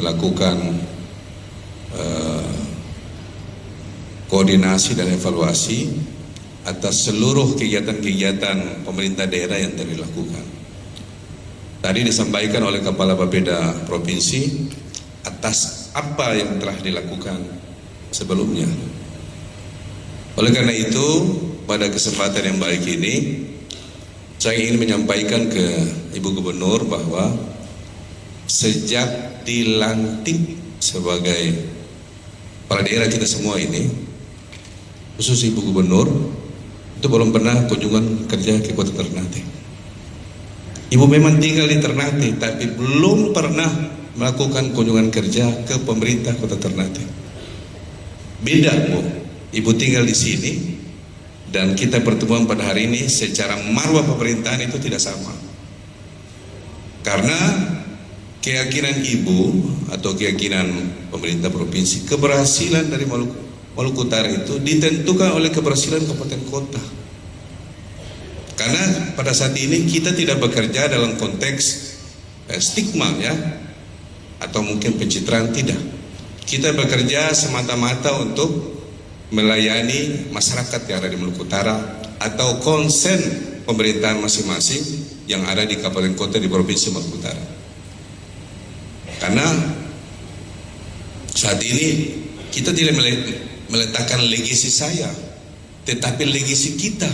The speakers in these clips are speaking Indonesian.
melakukan koordinasi dan evaluasi atas seluruh kegiatan-kegiatan pemerintah daerah yang telah dilakukan. Tadi disampaikan oleh Kepala Bapeda Provinsi atas apa yang telah dilakukan sebelumnya. Oleh karena itu, pada kesempatan yang baik ini, saya ingin menyampaikan ke Ibu Gubernur bahwa sejak dilantik sebagai kepala daerah kita semua ini, khusus Ibu Gubernur, itu belum pernah kunjungan kerja ke Kota Ternate. Ibu memang tinggal di Ternate, tapi belum pernah melakukan kunjungan kerja ke pemerintah Kota Ternate. Beda, Bu. Ibu tinggal di sini dan kita pertemuan pada hari ini secara marwah pemerintahan itu tidak sama. Karena keyakinan Ibu atau keyakinan pemerintah provinsi, keberhasilan dari Maluku Utara itu ditentukan oleh keberhasilan kabupaten kota. Karena pada saat ini kita tidak bekerja dalam konteks stigma ya, atau mungkin pencitraan, tidak. Kita bekerja semata-mata untuk melayani masyarakat yang ada di Maluku Utara atau konsen pemerintahan masing-masing yang ada di kabupaten kota di provinsi Maluku Utara. Karena saat ini kita tidak meletakkan legasi saya, tetapi legasi kita,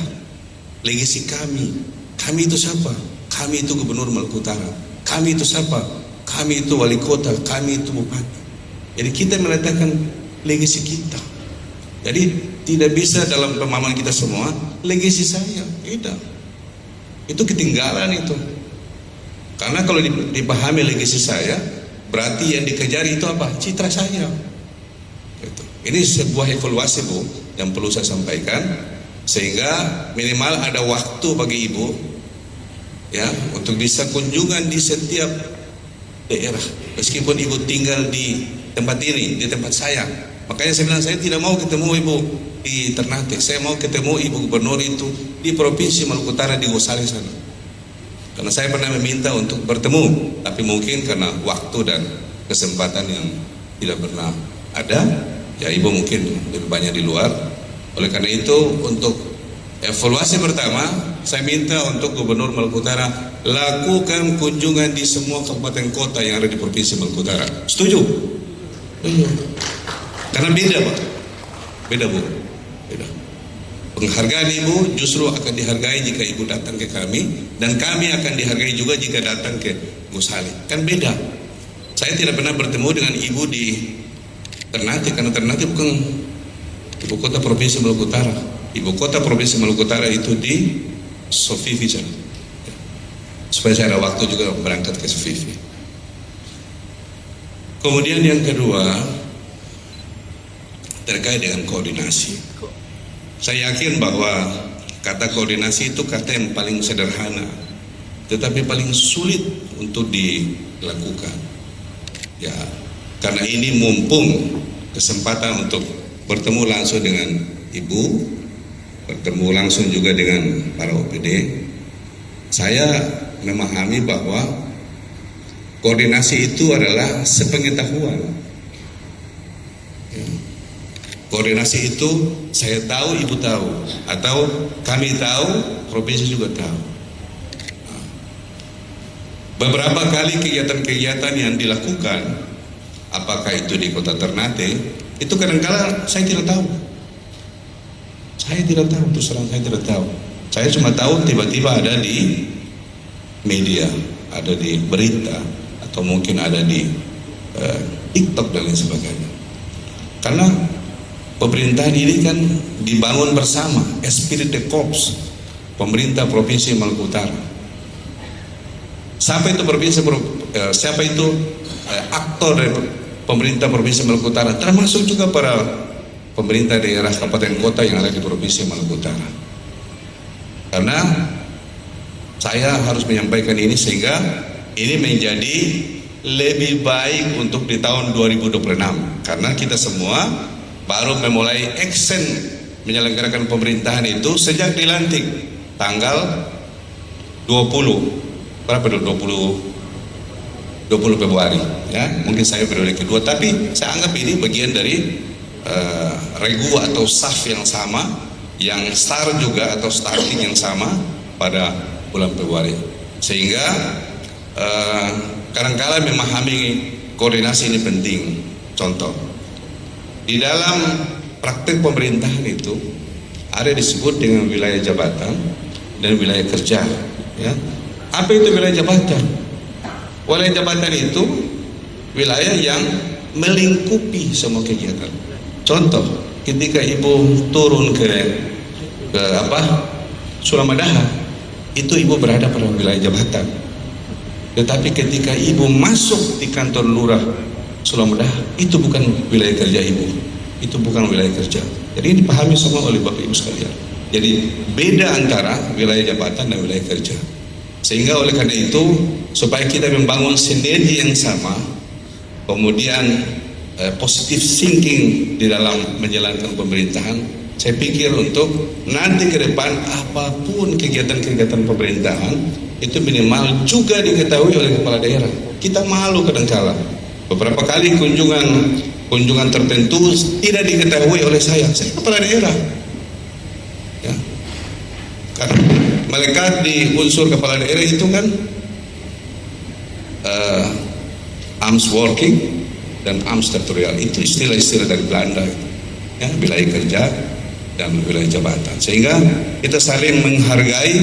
legasi kami. Kami itu siapa? Kami itu Gubernur Maluku Utara. Kami itu siapa? Kami itu wali kota. Kami itu bupati. Jadi kita meletakkan legasi kita. Jadi tidak bisa dalam pemahaman kita semua legasi saya, tidak. Itu ketinggalan itu. Karena kalau dipahami legasi saya, berarti yang dikejar itu apa? Citra saya. Gitu. Ini sebuah evaluasi, Bu, yang perlu saya sampaikan, sehingga minimal ada waktu bagi Ibu ya untuk bisa kunjungan di setiap daerah, meskipun Ibu tinggal di tempat ini, di tempat saya. Makanya saya bilang saya tidak mau ketemu Ibu di Ternate, saya mau ketemu Ibu Gubernur itu di Provinsi Maluku Utara di Gosale sana. Karena saya pernah meminta untuk bertemu, tapi mungkin karena waktu dan kesempatan yang tidak pernah ada, ya Ibu mungkin lebih banyak di luar. Oleh karena itu, untuk evaluasi pertama, saya minta untuk Gubernur Maluku Utara lakukan kunjungan di semua kabupaten kota yang ada di Provinsi Maluku Utara. Setuju? Karena beda, Pak. Beda, Bu. Beda. Penghargaan Ibu justru akan dihargai jika Ibu datang ke kami, dan kami akan dihargai juga jika datang ke Gosale. Kan beda. Saya tidak pernah bertemu dengan Ibu di Ternate, karena Ternate bukan Ibu kota Provinsi Maluku Utara. Ibu kota Provinsi Maluku Utara itu di Sofifi sana. Supaya saya ada waktu juga berangkat ke Sofifi. Kemudian yang kedua, terkait dengan koordinasi. Saya yakin bahwa kata koordinasi itu kata yang paling sederhana, tetapi paling sulit untuk dilakukan. Ya, karena ini mumpung kesempatan untuk bertemu langsung dengan Ibu, bertemu langsung juga dengan para OPD. Saya memahami bahwa koordinasi itu adalah sepengetahuan. Koordinasi itu saya tahu, Ibu tahu, atau kami tahu, provinsi juga tahu. Beberapa kali kegiatan-kegiatan yang dilakukan, apakah itu di Kota Ternate, itu kadang-kala saya tidak tahu. Saya tidak tahu, terus terang saya tidak tahu. Saya cuma tahu tiba-tiba ada di media, ada di berita, atau mungkin ada di TikTok dan lain sebagainya. Karena pemerintahan ini kan dibangun bersama, esprit de corps, pemerintah Provinsi Maluku Utara. Siapa itu siapa itu aktor dari pemerintah Provinsi Maluku Utara, termasuk juga para pemerintah daerah kabupaten kota yang ada di Provinsi Maluku Utara. Karena saya harus menyampaikan ini sehingga ini menjadi lebih baik untuk di tahun 2026, karena kita semua baru memulai action menyelenggarakan pemerintahan itu sejak dilantik tanggal 20 berapa dulu? 20 20 Februari ya, mungkin saya periode kedua, tapi saya anggap ini bagian dari regu atau saf yang sama, yang start juga atau starting yang sama pada bulan Februari, sehingga kadang-kala memahami koordinasi ini penting. Contoh, di dalam praktek pemerintahan itu ada disebut dengan wilayah jabatan dan wilayah kerja ya. Apa itu wilayah jabatan? Wilayah jabatan itu wilayah yang melingkupi semua kegiatan. Contoh, ketika ibu turun ke Suramadaha, itu ibu berada pada wilayah jabatan. Tetapi ketika ibu masuk di kantor lurah Suramadaha, itu bukan wilayah kerja ibu, itu bukan wilayah kerja. Jadi ini dipahami semua oleh Bapak Ibu sekalian. Jadi beda antara wilayah jabatan dan wilayah kerja. Sehingga oleh karena itu, supaya kita membangun sinergi yang sama, kemudian positive thinking di dalam menjalankan pemerintahan, saya pikir untuk nanti ke depan apapun kegiatan-kegiatan pemerintahan itu minimal juga diketahui oleh kepala daerah. Kita malu kadangkala beberapa kali kunjungan tertentu tidak diketahui oleh saya kepala daerah ya. Karena melekat di unsur kepala daerah itu kan arms working dan arms territorial, itu istilah-istilah dari Belanda ya, wilayah kerja dan wilayah jabatan, sehingga kita saling menghargai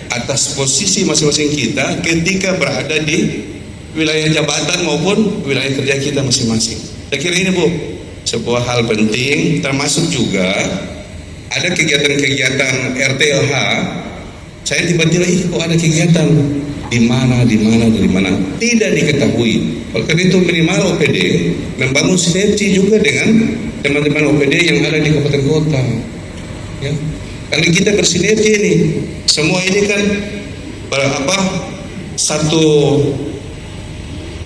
atas posisi masing-masing kita ketika berada di wilayah jabatan maupun wilayah kerja kita masing-masing. Saya kira ini Bu, sebuah hal penting, termasuk juga ada kegiatan-kegiatan RTLH. Saya tiba-tiba kok ada kegiatan di mana tidak diketahui. Oleh karena itu minimal OPD membangun sinergi juga dengan teman-teman OPD yang ada di kabupaten kota. Ya, karena kita bersinergi ini, semua ini kan satu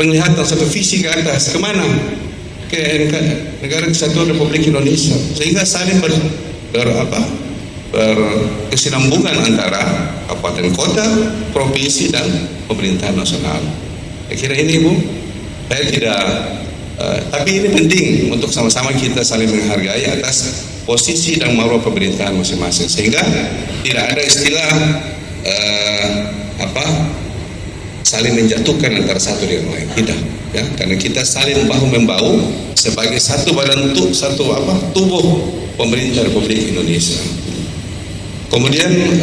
penglihatan, satu visi ke atas, kemana? Ke negara kesatuan Republik Indonesia, sehingga saling berkesinambungan antara kabupaten kota, provinsi dan pemerintahan nasional. Saya kira ini Bu, saya tidak tapi ini penting untuk sama-sama kita saling menghargai atas posisi dan marwah pemerintahan masing-masing, sehingga tidak ada istilah saling menjatuhkan antara satu dengan lain, tidak ya, karena kita saling bahu membahu sebagai satu badan tubuh pemerintah Republik Indonesia. Kemudian